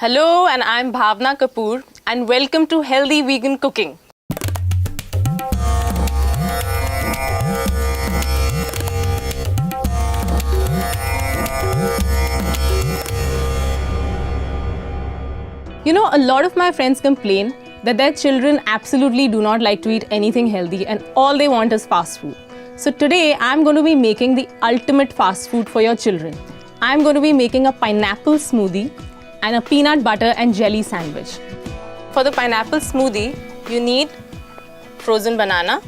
Hello, and I'm Bhavna Kapoor, and welcome to Healthy Vegan Cooking. You know, a lot of my friends complain that their children absolutely do not like to eat anything healthy and all they want is fast food. So today I'm going to be making the ultimate fast food for your children. I'm going to be making a pineapple smoothie and a peanut butter and jelly sandwich. For the pineapple smoothie, you need frozen banana.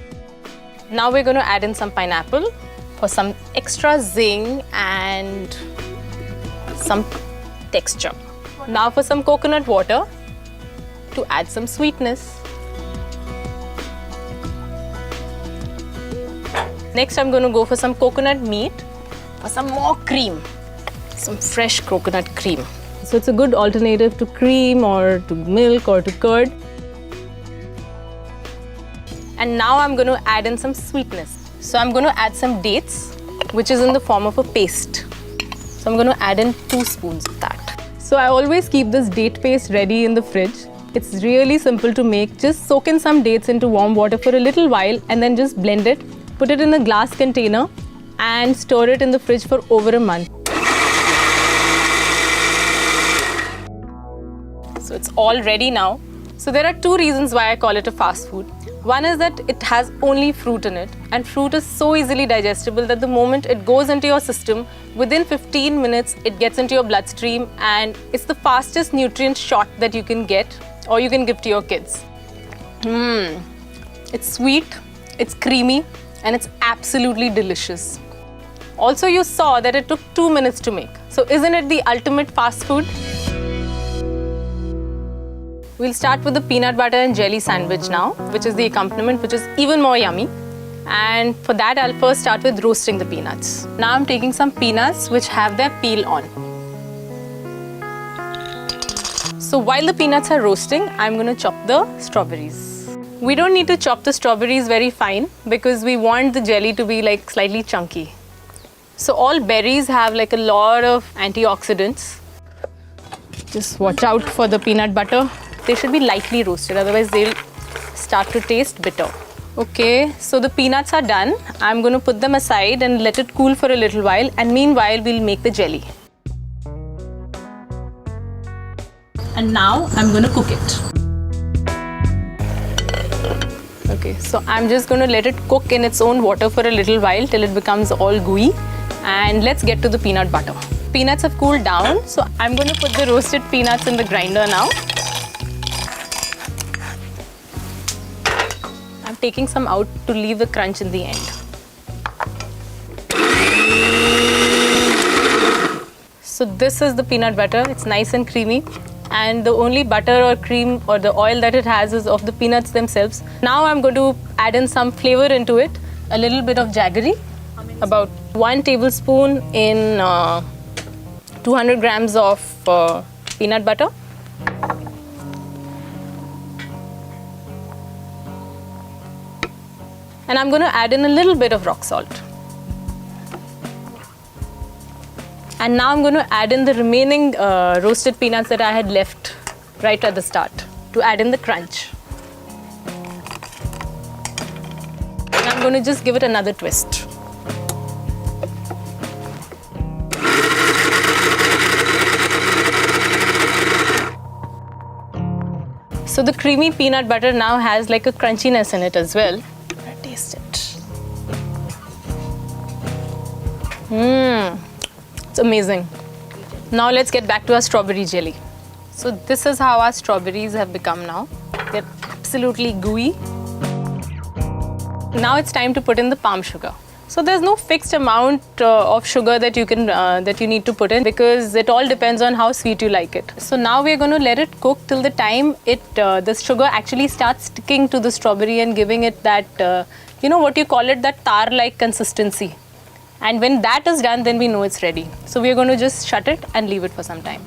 Now we're going to add in some pineapple for some extra zing and some texture. Now for some coconut water to add some sweetness. Next I'm going to go for some coconut meat for some more cream, some fresh coconut cream. So it's a good alternative to cream or to milk or to curd. And now I'm going to add in some sweetness. So I'm going to add some dates, which is in the form of a paste. So I'm going to add in 2 spoons of that. So I always keep this date paste ready in the fridge. It's really simple to make. Just soak in some dates into warm water for a little while and then just blend it. Put it in a glass container and store it in the fridge for over a month. So it's all ready now. So there are 2 reasons why I call it a fast food. One is that it has only fruit in it, and fruit is so easily digestible that the moment it goes into your system, within 15 minutes it gets into your bloodstream, and it's the fastest nutrient shot that you can get or you can give to your kids. It's sweet, it's creamy, and it's absolutely delicious. Also, you saw that it took 2 minutes to make. So isn't it the ultimate fast food? We'll start with the peanut butter and jelly sandwich now, which is the accompaniment, which is even more yummy. And for that, I'll first start with roasting the peanuts. Now I'm taking some peanuts which have their peel on. So while the peanuts are roasting, I'm going to chop the strawberries. We don't need to chop the strawberries very fine because we want the jelly to be like slightly chunky. So all berries have like a lot of antioxidants. Just watch out for the peanut butter. They should be lightly roasted, otherwise they'll start to taste bitter. Okay, so the peanuts are done. I'm going to put them aside and let it cool for a little while, and meanwhile we'll make the jelly. And now I'm going to cook it. Okay, so I'm just going to let it cook in its own water for a little while till it becomes all gooey. And let's get to the peanut butter. Peanuts have cooled down, so I'm going to put the roasted peanuts in the grinder now. I'm taking some out to leave the crunch in the end. So this is the peanut butter. It's nice and creamy. And the only butter or cream or the oil that it has is of the peanuts themselves. Now I'm going to add in some flavor into it. A little bit of jaggery. About 1 tablespoon in 200 grams of peanut butter. And I'm going to add in a little bit of rock salt. And now I'm going to add in the remaining roasted peanuts that I had left right at the start to add in the crunch. And I'm going to just give it another twist. So the creamy peanut butter now has like a crunchiness in it as well. Taste it. It's amazing. Now let's get back to our strawberry jelly. So this is how our strawberries have become now. They're absolutely gooey. Now it's time to put in the palm sugar. So there's no fixed amount of sugar that you need to put in because it all depends on how sweet you like it. So now we're going to let it cook till the time the sugar actually starts sticking to the strawberry and giving it that, you know what you call it, that tar-like consistency. And when that is done, then we know it's ready. So we're going to just shut it and leave it for some time.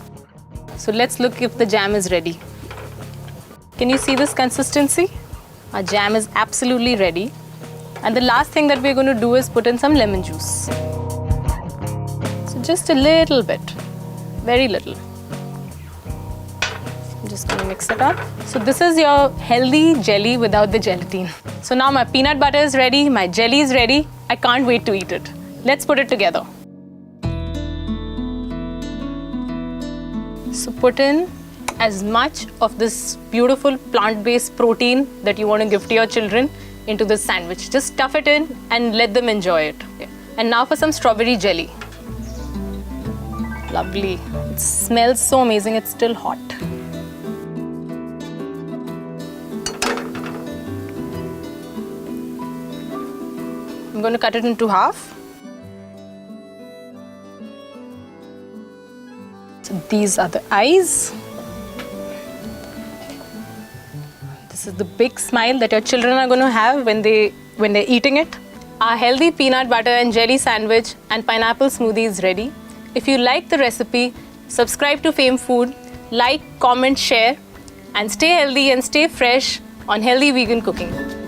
So let's look if the jam is ready. Can you see this consistency? Our jam is absolutely ready. And the last thing that we're going to do is put in some lemon juice. So just a little bit, very little. Just gonna mix it up. So this is your healthy jelly without the gelatin. So now my peanut butter is ready, my jelly is ready. I can't wait to eat it. Let's put it together. So put in as much of this beautiful plant-based protein that you want to give to your children into this sandwich. Just stuff it in and let them enjoy it. And now for some strawberry jelly. Lovely. It smells so amazing, it's still hot. I'm going to cut it into half. So these are the eyes. This is the big smile that your children are going to have when they're eating it. Our healthy peanut butter and jelly sandwich and pineapple smoothie is ready. If you like the recipe, subscribe to Fame Food, like, comment, share, and stay healthy and stay fresh on healthy vegan cooking.